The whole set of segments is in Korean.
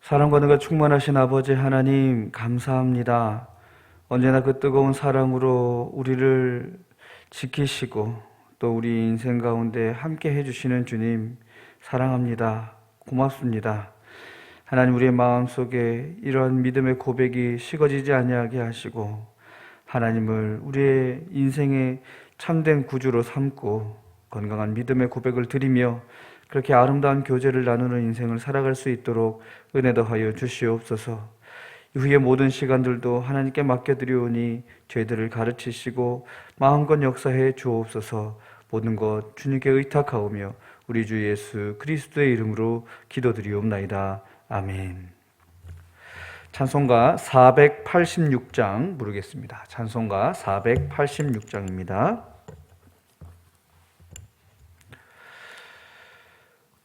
사랑과 은혜가 충만하신 아버지 하나님 감사합니다. 언제나 그 뜨거운 사랑으로 우리를 지키시고 또 우리 인생 가운데 함께 해주시는 주님 사랑합니다. 고맙습니다. 하나님, 우리의 마음속에 이러한 믿음의 고백이 식어지지 아니하게 하시고 하나님을 우리의 인생의 참된 구주로 삼고 건강한 믿음의 고백을 드리며 그렇게 아름다운 교제를 나누는 인생을 살아갈 수 있도록 은혜 더하여 주시옵소서. 이후의 모든 시간들도 하나님께 맡겨드리오니 죄들을 가르치시고 마음껏 역사해 주옵소서. 모든 것 주님께 의탁하오며 우리 주 예수 그리스도의 이름으로 기도드리옵나이다. 아멘. 찬송가 486장 부르겠습니다. 찬송가 486장입니다.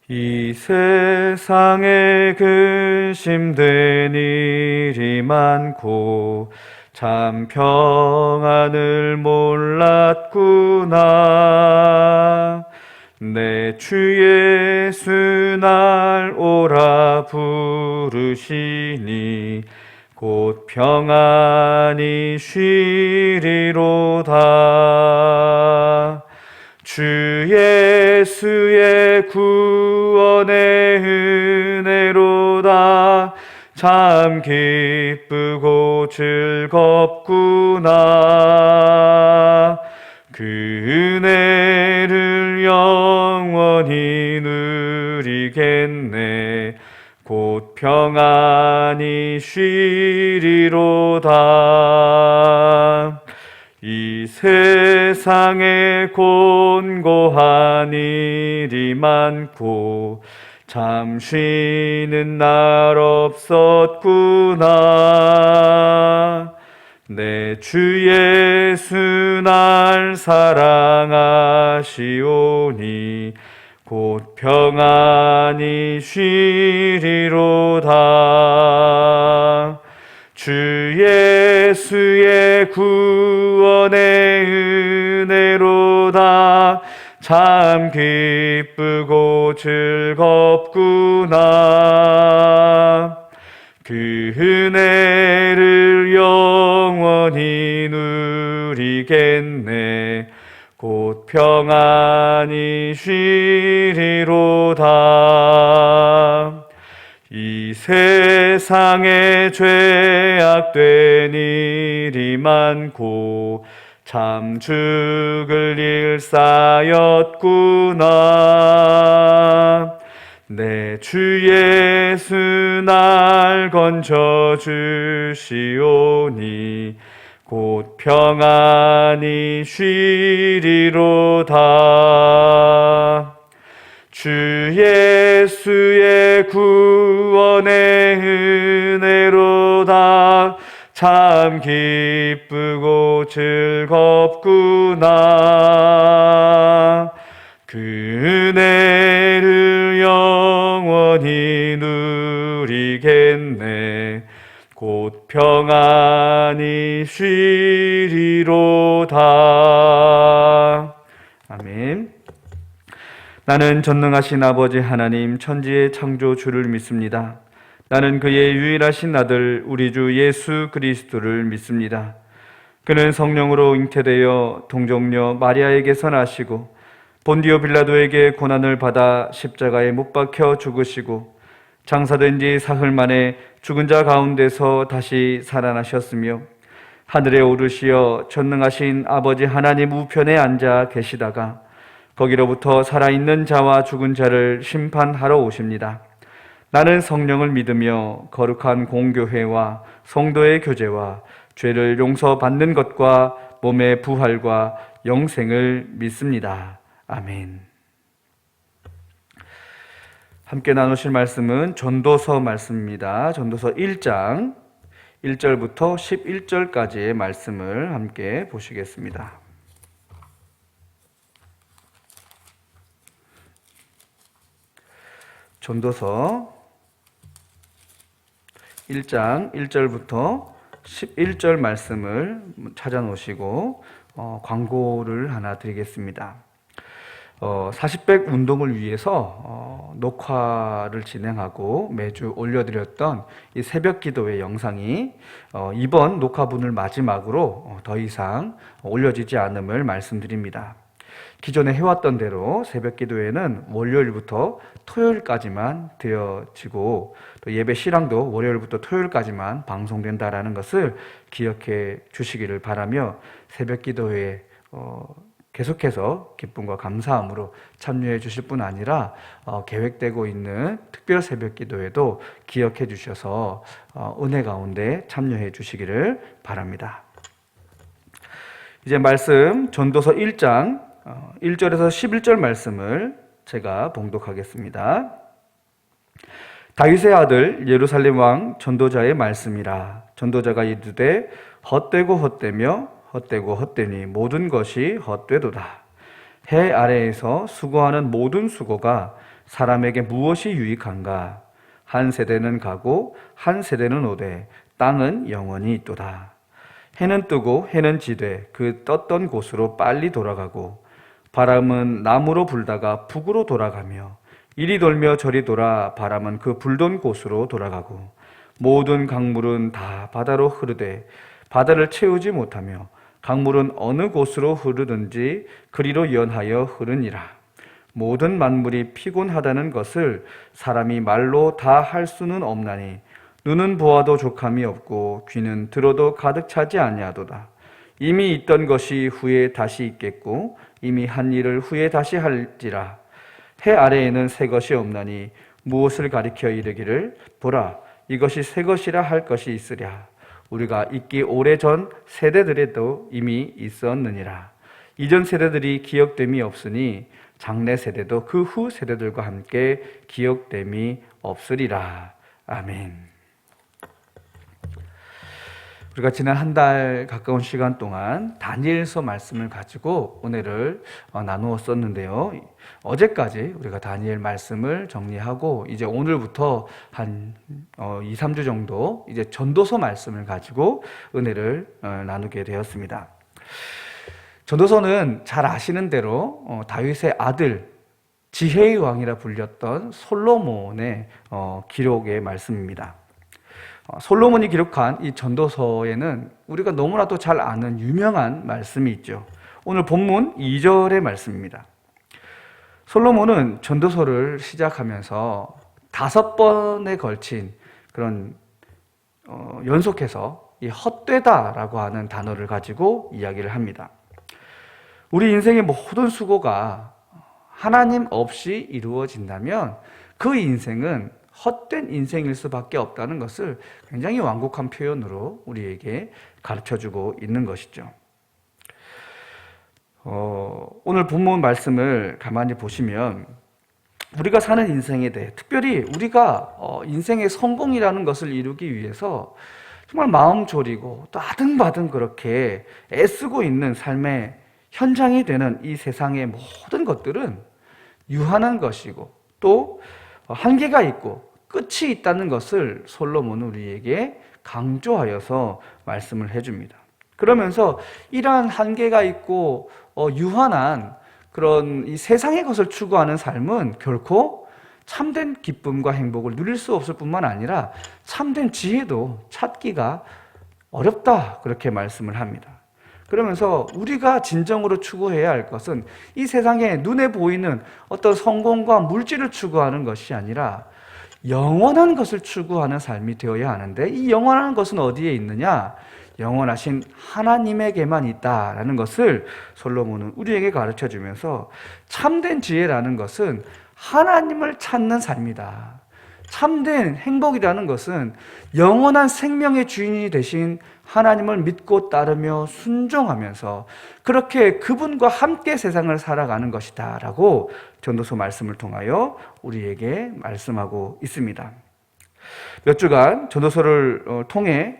이 세상에 근심된 일이 많고 참 평안을 몰랐구나. 내 주 예수 날 오라 부르시니 곧 평안히 쉬리로다. 주 예수의 구원의 은혜로다. 참 기쁘고 즐겁구나. 그 은혜를 영원히 누리겠네. 곧 평안히 쉬리로다. 이 세상에 곤고한 일이 많고 참 쉬는 날 없었구나. 내 주 예수 날 사랑하시오니 곧 평안히 쉬리로다. 주 예수의 구원의 은혜로다. 참 기쁘고 즐겁구나. 그 은혜를 영원히 누리겠네. 곧 평안히 쉬리로다. 이 세상에 죄악된 일이 많고 참 죽을 일 쌓였구나. 내 주 예수 날 건져 주시오니 곧 평안히 쉬리로다. 주 예수의 구원의 은혜로다. 참 기쁘고 즐겁구나. 그 은혜를 영원히 누리겠네. 곧 평안히 쉬리로다. 아멘. 나는 전능하신 아버지 하나님 천지의 창조주를 믿습니다. 나는 그의 유일하신 아들 우리 주 예수 그리스도를 믿습니다. 그는 성령으로 잉태되어 동정녀 마리아에게서 나시고 본디오 빌라도에게 고난을 받아 십자가에 못 박혀 죽으시고 장사된 지 사흘 만에 죽은 자 가운데서 다시 살아나셨으며 하늘에 오르시어 전능하신 아버지 하나님 우편에 앉아 계시다가 거기로부터 살아있는 자와 죽은 자를 심판하러 오십니다. 나는 성령을 믿으며 거룩한 공교회와 성도의 교제와 죄를 용서받는 것과 몸의 부활과 영생을 믿습니다. 아멘. 함께 나누실 말씀은 전도서 말씀입니다. 전도서 1장 1절부터 11절까지의 말씀을 함께 보시겠습니다. 전도서 1장 1절부터 11절 말씀을 찾아 놓으시고 광고를 하나 드리겠습니다. 40백 운동을 위해서 녹화를 진행하고 매주 올려드렸던 이 새벽 기도회 영상이 이번 녹화분을 마지막으로 더 이상 올려지지 않음을 말씀드립니다. 기존에 해왔던 대로 새벽 기도회는 월요일부터 토요일까지만 되어지고 또 예배 실황도 월요일부터 토요일까지만 방송된다라는 것을 기억해 주시기를 바라며 새벽 기도회에 계속해서 기쁨과 감사함으로 참여해 주실 뿐 아니라 계획되고 있는 특별 새벽 기도회도 기억해 주셔서 은혜 가운데 참여해 주시기를 바랍니다. 이제 말씀 전도서 1장 1절에서 11절 말씀을 제가 봉독하겠습니다. 다윗의 아들 예루살렘 왕 전도자의 말씀이라. 전도자가 이르되 헛되고 헛되며 헛되고 헛되니 모든 것이 헛되도다. 해 아래에서 수고하는 모든 수고가 사람에게 무엇이 유익한가? 한 세대는 가고 한 세대는 오되 땅은 영원히 있도다. 해는 뜨고 해는 지되 그 떴던 곳으로 빨리 돌아가고 바람은 남으로 불다가 북으로 돌아가며 이리 돌며 저리 돌아 바람은 그 불던 곳으로 돌아가고 모든 강물은 다 바다로 흐르되 바다를 채우지 못하며 강물은 어느 곳으로 흐르든지 그리로 연하여 흐르니라. 모든 만물이 피곤하다는 것을 사람이 말로 다 할 수는 없나니 눈은 보아도 족함이 없고 귀는 들어도 가득 차지 아니하도다. 이미 있던 것이 후에 다시 있겠고 이미 한 일을 후에 다시 할지라. 해 아래에는 새 것이 없나니 무엇을 가리켜 이르기를 보라 이것이 새 것이라 할 것이 있으랴. 우리가 있기 오래전 세대들에도 이미 있었느니라. 이전 세대들이 기억됨이 없으니 장래 세대도 그 후 세대들과 함께 기억됨이 없으리라. 아멘. 우리가 지난 한 달 가까운 시간 동안 다니엘서 말씀을 가지고 은혜를 나누었었는데요. 어제까지 우리가 다니엘 말씀을 정리하고 이제 오늘부터 한 2, 3주 정도 이제 전도서 말씀을 가지고 은혜를 나누게 되었습니다. 전도서는 잘 아시는 대로 다윗의 아들 지혜의 왕이라 불렸던 솔로몬의 기록의 말씀입니다. 솔로몬이 기록한 이 전도서에는 우리가 너무나도 잘 아는 유명한 말씀이 있죠. 오늘 본문 2절의 말씀입니다. 솔로몬은 전도서를 시작하면서 5번에 걸친 그런 연속해서 이 헛되다라고 하는 단어를 가지고 이야기를 합니다. 우리 인생의 모든 수고가 하나님 없이 이루어진다면 그 인생은 헛된 인생일 수밖에 없다는 것을 굉장히 완곡한 표현으로 우리에게 가르쳐주고 있는 것이죠. 오늘 본문 말씀을 가만히 보시면 우리가 사는 인생에 대해 특별히 우리가 인생의 성공이라는 것을 이루기 위해서 정말 마음 졸이고 또 아등바등 그렇게 애쓰고 있는 삶의 현장이 되는 이 세상의 모든 것들은 유한한 것이고 또 한계가 있고 끝이 있다는 것을 솔로몬은 우리에게 강조하여서 말씀을 해줍니다. 그러면서 이러한 한계가 있고 유한한 그런 이 세상의 것을 추구하는 삶은 결코 참된 기쁨과 행복을 누릴 수 없을 뿐만 아니라 참된 지혜도 찾기가 어렵다 그렇게 말씀을 합니다. 그러면서 우리가 진정으로 추구해야 할 것은 이 세상에 눈에 보이는 어떤 성공과 물질을 추구하는 것이 아니라 영원한 것을 추구하는 삶이 되어야 하는데 이 영원한 것은 어디에 있느냐? 영원하신 하나님에게만 있다라는 것을 솔로몬은 우리에게 가르쳐주면서 참된 지혜라는 것은 하나님을 찾는 삶이다. 참된 행복이라는 것은 영원한 생명의 주인이 되신 하나님을 믿고 따르며 순종하면서 그렇게 그분과 함께 세상을 살아가는 것이다 라고 전도서 말씀을 통하여 우리에게 말씀하고 있습니다. 몇 주간 전도서를 통해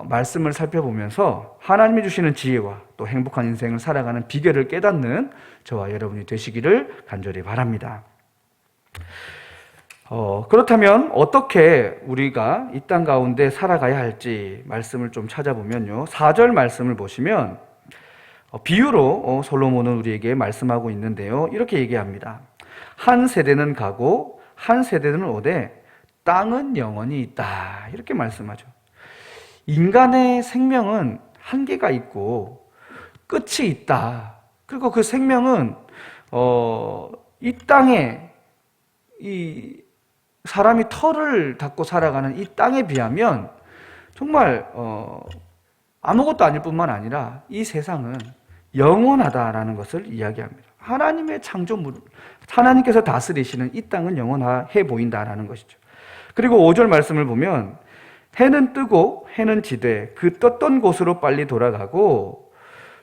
말씀을 살펴보면서 하나님이 주시는 지혜와 또 행복한 인생을 살아가는 비결을 깨닫는 저와 여러분이 되시기를 간절히 바랍니다. 그렇다면 어떻게 우리가 이 땅 가운데 살아가야 할지 말씀을 좀 찾아보면요. 4절 말씀을 보시면 비유로 솔로몬은 우리에게 말씀하고 있는데요. 이렇게 얘기합니다. 한 세대는 가고 한 세대는 오되 땅은 영원히 있다. 이렇게 말씀하죠. 인간의 생명은 한계가 있고 끝이 있다. 그리고 그 생명은 이 땅에 이 사람이 털을 닦고 살아가는 이 땅에 비하면 정말 아무것도 아닐 뿐만 아니라 이 세상은 영원하다라는 것을 이야기합니다. 하나님의 창조물, 하나님께서 다스리시는 이 땅은 영원해 보인다라는 것이죠. 그리고 5절 말씀을 보면 해는 뜨고 해는 지되 그 떴던 곳으로 빨리 돌아가고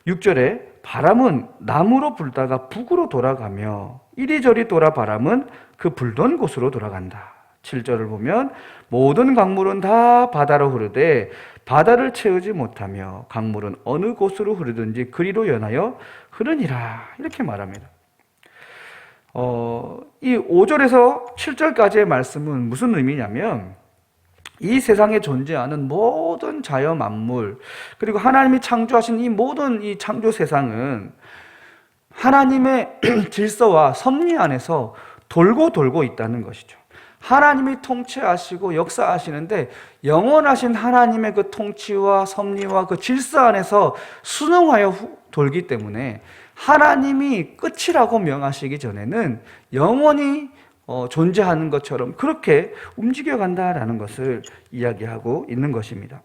6절에 바람은 남으로 불다가 북으로 돌아가며 이리저리 돌아 바람은 그 불던 곳으로 돌아간다. 7절을 보면 모든 강물은 다 바다로 흐르되 바다를 채우지 못하며 강물은 어느 곳으로 흐르든지 그리로 연하여 흐르니라. 이렇게 말합니다. 이 5절에서 7절까지의 말씀은 무슨 의미냐면 이 세상에 존재하는 모든 자연 만물 그리고 하나님이 창조하신 이 모든 이 창조 세상은 하나님의 질서와 섭리 안에서 돌고 있다는 것이죠. 하나님이 통치하시고 역사하시는데 영원하신 하나님의 그 통치와 섭리와 그 질서 안에서 순응하여 돌기 때문에 하나님이 끝이라고 명하시기 전에는 영원히 존재하는 것처럼 그렇게 움직여간다라는 것을 이야기하고 있는 것입니다.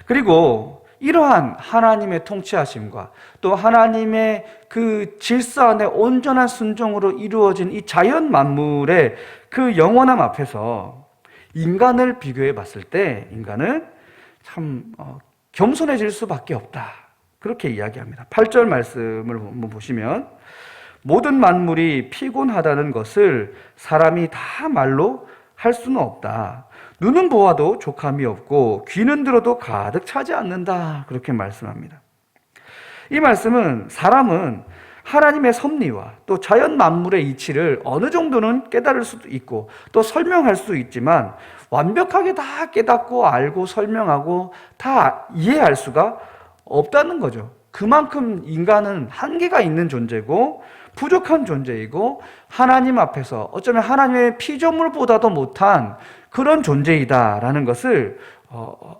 그리고 이러한 하나님의 통치하심과 또 하나님의 그 질서 안에 온전한 순종으로 이루어진 이 자연 만물의 그 영원함 앞에서 인간을 비교해 봤을 때 인간은 참 겸손해질 수밖에 없다. 그렇게 이야기합니다. 8절 말씀을 한번 보시면 모든 만물이 피곤하다는 것을 사람이 다 말로 할 수는 없다. 눈은 보아도 족함이 없고 귀는 들어도 가득 차지 않는다. 그렇게 말씀합니다. 이 말씀은 사람은 하나님의 섭리와 또 자연 만물의 이치를 어느 정도는 깨달을 수도 있고 또 설명할 수 있지만 완벽하게 다 깨닫고 알고 설명하고 다 이해할 수가 없다는 거죠. 그만큼 인간은 한계가 있는 존재고 부족한 존재이고 하나님 앞에서 어쩌면 하나님의 피조물보다도 못한 그런 존재이다라는 것을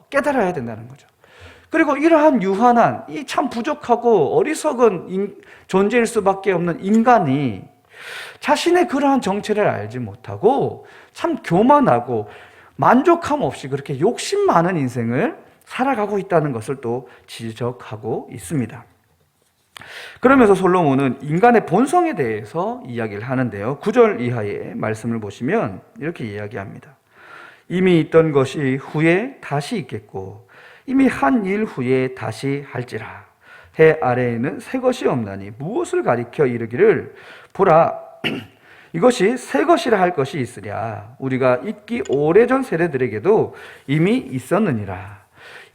깨달아야 된다는 거죠. 그리고 이러한 유한한 이 참 부족하고 어리석은 존재일 수밖에 없는 인간이 자신의 그러한 정체를 알지 못하고 참 교만하고 만족함 없이 그렇게 욕심 많은 인생을 살아가고 있다는 것을 또 지적하고 있습니다. 그러면서 솔로몬은 인간의 본성에 대해서 이야기를 하는데요. 9절 이하의 말씀을 보시면 이렇게 이야기합니다. 이미 있던 것이 후에 다시 있겠고 이미 한 일 후에 다시 할지라. 해 아래에는 새 것이 없나니 무엇을 가리켜 이르기를 보라 이것이 새 것이라 할 것이 있으랴. 우리가 있기 오래전 세대들에게도 이미 있었느니라.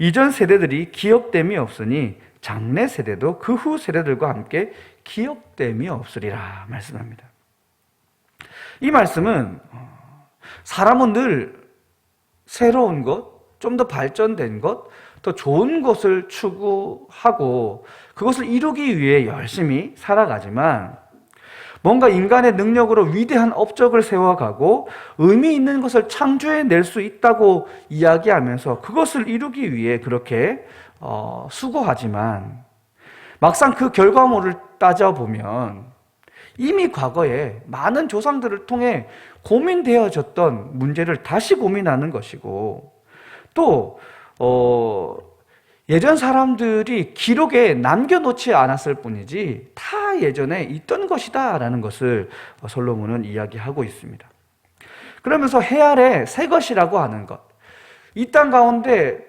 이전 세대들이 기억됨이 없으니 장래 세대도 그 후 세대들과 함께 기억됨이 없으리라 말씀합니다. 이 말씀은 사람은 늘 새로운 것, 좀 더 발전된 것, 더 좋은 것을 추구하고 그것을 이루기 위해 열심히 살아가지만 뭔가 인간의 능력으로 위대한 업적을 세워가고 의미 있는 것을 창조해낼 수 있다고 이야기하면서 그것을 이루기 위해 그렇게 수고하지만 막상 그 결과물을 따져보면 이미 과거에 많은 조상들을 통해 고민되어졌던 문제를 다시 고민하는 것이고 또 예전 사람들이 기록에 남겨놓지 않았을 뿐이지 다 예전에 있던 것이다 라는 것을 솔로몬은 이야기하고 있습니다. 그러면서 해 아래 새 것이라고 하는 것, 이 땅 가운데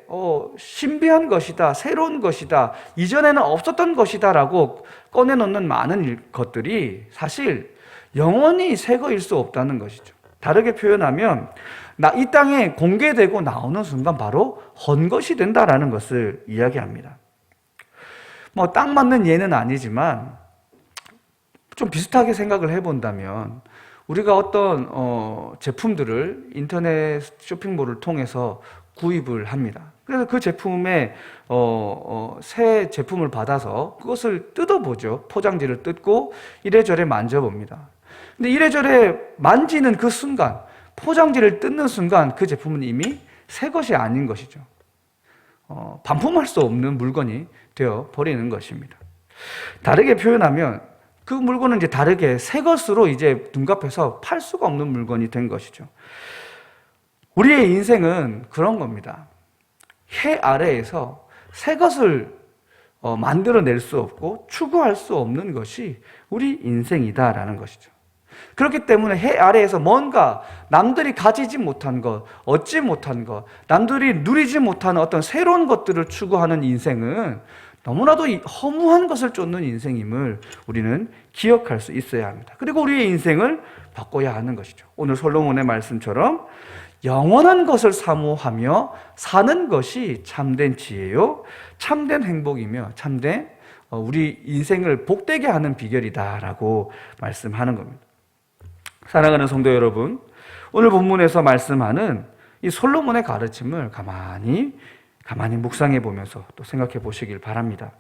신비한 것이다, 새로운 것이다, 이전에는 없었던 것이다 라고 꺼내놓는 많은 것들이 사실 영원히 새 거일 수 없다는 것이죠. 다르게 표현하면 이 땅에 공개되고 나오는 순간 바로 헌 것이 된다라는 것을 이야기합니다. 딱 맞는 예는 아니지만 좀 비슷하게 생각을 해본다면 우리가 어떤 제품들을 인터넷 쇼핑몰을 통해서 구입을 합니다. 그래서 그 제품에 새 제품을 받아서 그것을 뜯어보죠. 포장지를 뜯고 이래저래 만져봅니다. 근데 이래저래 만지는 그 순간, 포장지를 뜯는 순간 그 제품은 이미 새 것이 아닌 것이죠. 반품할 수 없는 물건이 되어 버리는 것입니다. 다르게 표현하면 그 물건은 이제 다르게 새 것으로 이제 둔갑해서 팔 수가 없는 물건이 된 것이죠. 우리의 인생은 그런 겁니다. 해 아래에서 새 것을 만들어낼 수 없고 추구할 수 없는 것이 우리 인생이다라는 것이죠. 그렇기 때문에 해 아래에서 뭔가 남들이 가지지 못한 것, 얻지 못한 것, 남들이 누리지 못하는 어떤 새로운 것들을 추구하는 인생은 너무나도 허무한 것을 쫓는 인생임을 우리는 기억할 수 있어야 합니다. 그리고 우리의 인생을 바꿔야 하는 것이죠. 오늘 솔로몬의 말씀처럼 영원한 것을 사모하며 사는 것이 참된 지혜요, 참된 행복이며 참된 우리 인생을 복되게 하는 비결이다라고 말씀하는 겁니다. 사랑하는 성도 여러분, 오늘 본문에서 말씀하는 이 솔로몬의 가르침을 가만히 묵상해 보면서 또 생각해 보시길 바랍니다.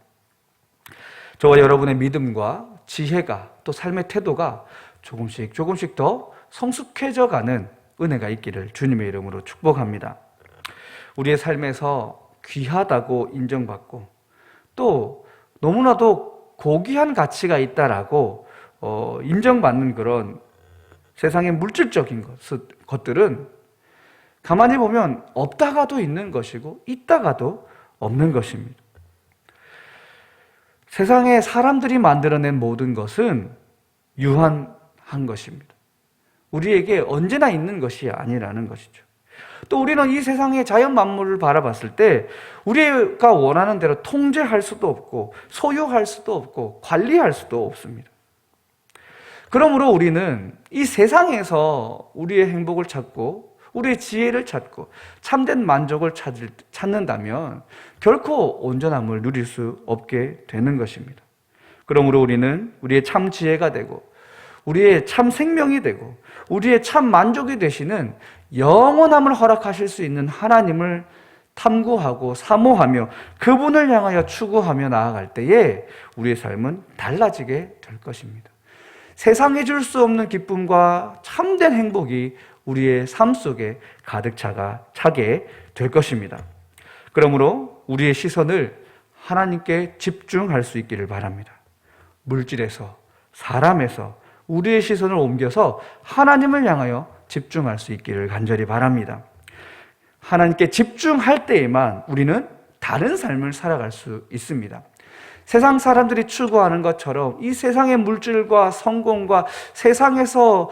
저와 여러분의 믿음과 지혜가 또 삶의 태도가 조금씩 더 성숙해져 가는 은혜가 있기를 주님의 이름으로 축복합니다. 우리의 삶에서 귀하다고 인정받고 또 너무나도 고귀한 가치가 있다라고 인정받는 그런 세상의 물질적인 것들은 가만히 보면 없다가도 있는 것이고 있다가도 없는 것입니다. 세상에 사람들이 만들어낸 모든 것은 유한한 것입니다. 우리에게 언제나 있는 것이 아니라는 것이죠. 또 우리는 이 세상의 자연 만물을 바라봤을 때 우리가 원하는 대로 통제할 수도 없고 소유할 수도 없고 관리할 수도 없습니다. 그러므로 우리는 이 세상에서 우리의 행복을 찾고 우리의 지혜를 찾고 참된 만족을 찾는다면 결코 온전함을 누릴 수 없게 되는 것입니다. 그러므로 우리는 우리의 참 지혜가 되고 우리의 참 생명이 되고 우리의 참 만족이 되시는 영원함을 허락하실 수 있는 하나님을 탐구하고 사모하며 그분을 향하여 추구하며 나아갈 때에 우리의 삶은 달라지게 될 것입니다. 세상에 줄 수 없는 기쁨과 참된 행복이 우리의 삶 속에 가득 차게 될 것입니다. 그러므로 우리의 시선을 하나님께 집중할 수 있기를 바랍니다. 물질에서, 사람에서 우리의 시선을 옮겨서 하나님을 향하여 집중할 수 있기를 간절히 바랍니다. 하나님께 집중할 때에만 우리는 다른 삶을 살아갈 수 있습니다. 세상 사람들이 추구하는 것처럼 이 세상의 물질과 성공과 세상에서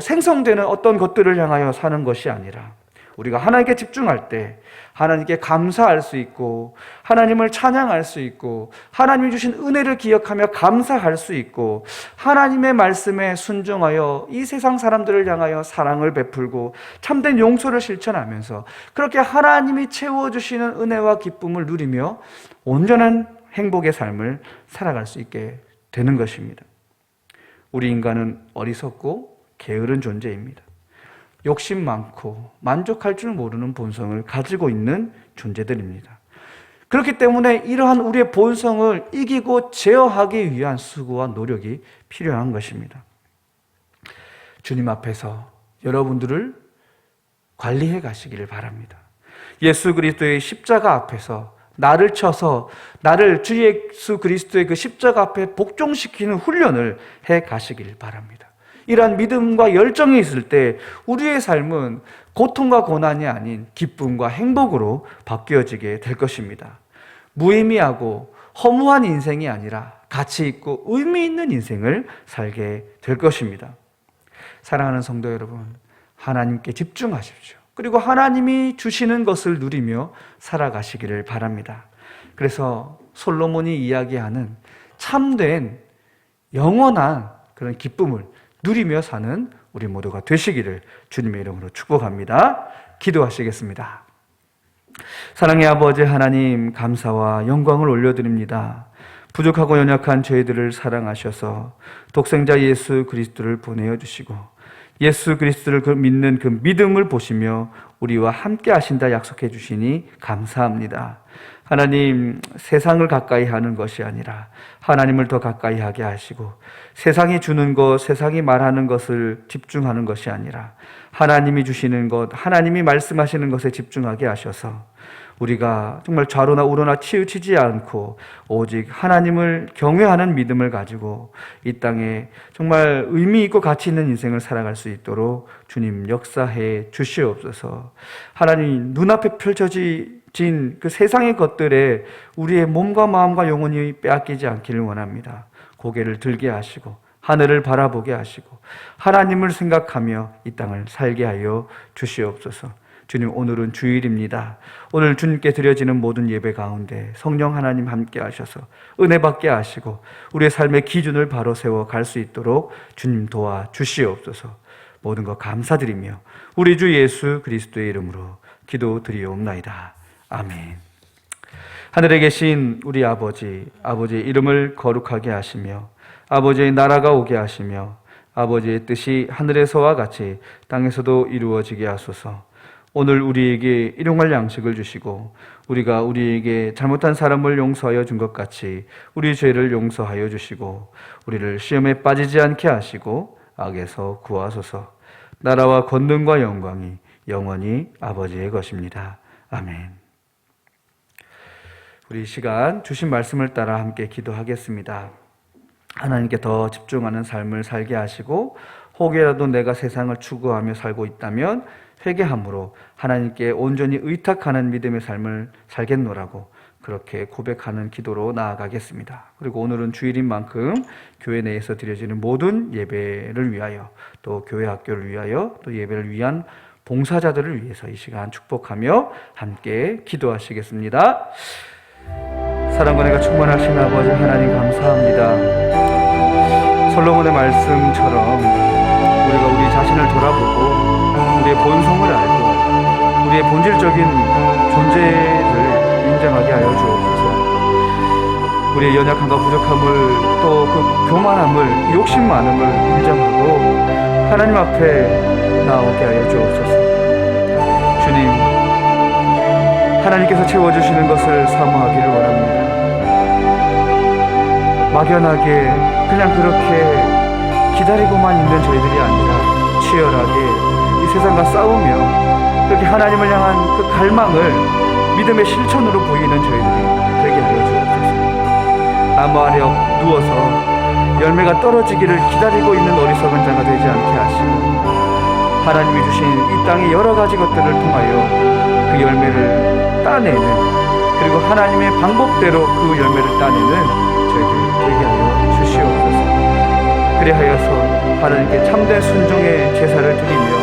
생성되는 어떤 것들을 향하여 사는 것이 아니라 우리가 하나님께 집중할 때 하나님께 감사할 수 있고 하나님을 찬양할 수 있고 하나님이 주신 은혜를 기억하며 감사할 수 있고 하나님의 말씀에 순종하여 이 세상 사람들을 향하여 사랑을 베풀고 참된 용서를 실천하면서 그렇게 하나님이 채워주시는 은혜와 기쁨을 누리며 온전한 행복의 삶을 살아갈 수 있게 되는 것입니다. 우리 인간은 어리석고 게으른 존재입니다. 욕심 많고 만족할 줄 모르는 본성을 가지고 있는 존재들입니다. 그렇기 때문에 이러한 우리의 본성을 이기고 제어하기 위한 수고와 노력이 필요한 것입니다. 주님 앞에서 여러분들을 관리해 가시기를 바랍니다. 예수 그리스도의 십자가 앞에서 나를 쳐서 나를 주 예수 그리스도의 그 십자가 앞에 복종시키는 훈련을 해 가시길 바랍니다. 이러한 믿음과 열정이 있을 때 우리의 삶은 고통과 고난이 아닌 기쁨과 행복으로 바뀌어지게 될 것입니다. 무의미하고 허무한 인생이 아니라 가치 있고 의미 있는 인생을 살게 될 것입니다. 사랑하는 성도 여러분, 하나님께 집중하십시오. 그리고 하나님이 주시는 것을 누리며 살아가시기를 바랍니다. 그래서 솔로몬이 이야기하는 참된 영원한 그런 기쁨을 누리며 사는 우리 모두가 되시기를 주님의 이름으로 축복합니다. 기도하시겠습니다. 사랑의 아버지 하나님, 감사와 영광을 올려드립니다. 부족하고 연약한 저희들을 사랑하셔서 독생자 예수 그리스도를 보내어 주시고 예수 그리스도를 믿는 그 믿음을 보시며 우리와 함께 하신다 약속해 주시니 감사합니다. 하나님, 세상을 가까이 하는 것이 아니라 하나님을 더 가까이 하게 하시고, 세상이 주는 것, 세상이 말하는 것을 집중하는 것이 아니라 하나님이 주시는 것, 하나님이 말씀하시는 것에 집중하게 하셔서 우리가 정말 좌로나 우로나 치우치지 않고 오직 하나님을 경외하는 믿음을 가지고 이 땅에 정말 의미 있고 가치 있는 인생을 살아갈 수 있도록 주님 역사해 주시옵소서. 하나님, 눈앞에 펼쳐진 그 세상의 것들에 우리의 몸과 마음과 영혼이 빼앗기지 않기를 원합니다. 고개를 들게 하시고 하늘을 바라보게 하시고 하나님을 생각하며 이 땅을 살게 하여 주시옵소서. 주님, 오늘은 주일입니다. 오늘 주님께 드려지는 모든 예배 가운데 성령 하나님 함께 하셔서 은혜 받게 하시고 우리의 삶의 기준을 바로 세워 갈 수 있도록 주님 도와 주시옵소서. 모든 것 감사드리며 우리 주 예수 그리스도의 이름으로 기도드리옵나이다. 아멘. 하늘에 계신 우리 아버지, 아버지의 이름을 거룩하게 하시며 아버지의 나라가 오게 하시며 아버지의 뜻이 하늘에서와 같이 땅에서도 이루어지게 하소서. 오늘 우리에게 일용할 양식을 주시고 우리가 우리에게 잘못한 사람을 용서하여 준 것 같이 우리 죄를 용서하여 주시고 우리를 시험에 빠지지 않게 하시고 악에서 구하소서. 나라와 권능과 영광이 영원히 아버지의 것입니다. 아멘. 우리 이 시간 주신 말씀을 따라 함께 기도하겠습니다. 하나님께 더 집중하는 삶을 살게 하시고 혹여라도 내가 세상을 추구하며 살고 있다면 회개함으로 하나님께 온전히 의탁하는 믿음의 삶을 살겠노라고 그렇게 고백하는 기도로 나아가겠습니다. 그리고 오늘은 주일인 만큼 교회 내에서 드려지는 모든 예배를 위하여 또 교회 학교를 위하여 또 예배를 위한 봉사자들을 위해서 이 시간 축복하며 함께 기도하시겠습니다. 사랑과 은혜가 충만하신 아버지 하나님 감사합니다. 솔로몬의 말씀처럼 우리가 우리 자신을 돌아보고 우리의 본성을 알고 우리의 본질적인 존재를 인정하게 하여 주옵소서. 우리의 연약함과 부족함을 또 그 교만함을, 욕심 많음을 인정하고 하나님 앞에 나오게 하여 주옵소서. 주님, 하나님께서 채워주시는 것을 사모하기를 원합니다. 막연하게 그냥 그렇게 기다리고만 있는 저희들이 아니라 치열하게 이 세상과 싸우며 그렇게 하나님을 향한 그 갈망을 믿음의 실천으로 보이는 저희들이 되게 하여 주옵소서. 나무 아래 누워서 열매가 떨어지기를 기다리고 있는 어리석은 자가 되지 않게 하시고 하나님이 주신 이 땅의 여러 가지 것들을 통하여 그 열매를 따내는, 그리고 하나님의 방법대로 그 열매를 따내는 저희들이 되게 하여 주시옵소서. 그리하여서 하나님께 참된 순종의 제사를 드리며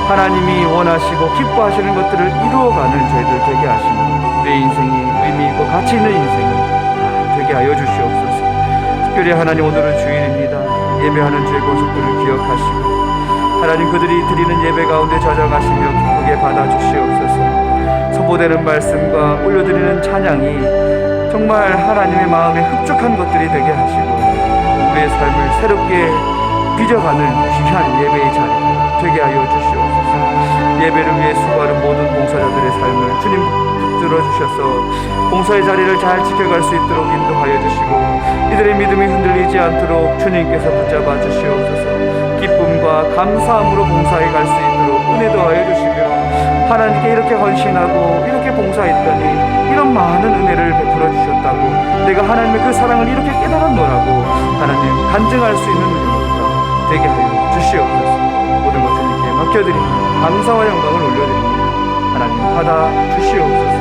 하나님이 원하시고 기뻐하시는 것들을 이루어가는 저희들 되게 하시고 내 인생이 의미 있고 가치 있는 인생이 되게 하여 주시옵소서. 특별히 하나님, 오늘은 주일입니다. 예배하는 주의 권속들을 기억하시고 하나님, 그들이 드리는 예배 가운데 저장하시며 기쁘게 받아주시옵소서. 선포되는 말씀과 올려드리는 찬양이 정말 하나님의 마음에 흡족한 것들이 되게 하시고 우리의 삶을 새롭게 빚어가는 귀한 예배의 자리가 되게 하여 주시옵소서. 예배를 위해 수고하는 모든 봉사자들의 삶을 주님 붙들어 주셔서 봉사의 자리를 잘 지켜갈 수 있도록 인도하여 주시고 이들의 믿음이 흔들리지 않도록 주님께서 붙잡아 주시옵소서. 기쁨과 감사함으로 봉사에 갈 수 있도록 은혜도 하여 주시며 하나님께 이렇게 헌신하고 이렇게 봉사했더니 이런 많은 은혜를 베풀어 주셨다고 내가 하나님의 그 사랑을 이렇게 깨달았노라고 하나님 간증할 수 있는 은혜가 되게 하여 주시옵소서. 모든 것 주님께 맡겨드립니다. 감사와 영광을 올려드립니다. 하나님 받아 주시옵소서.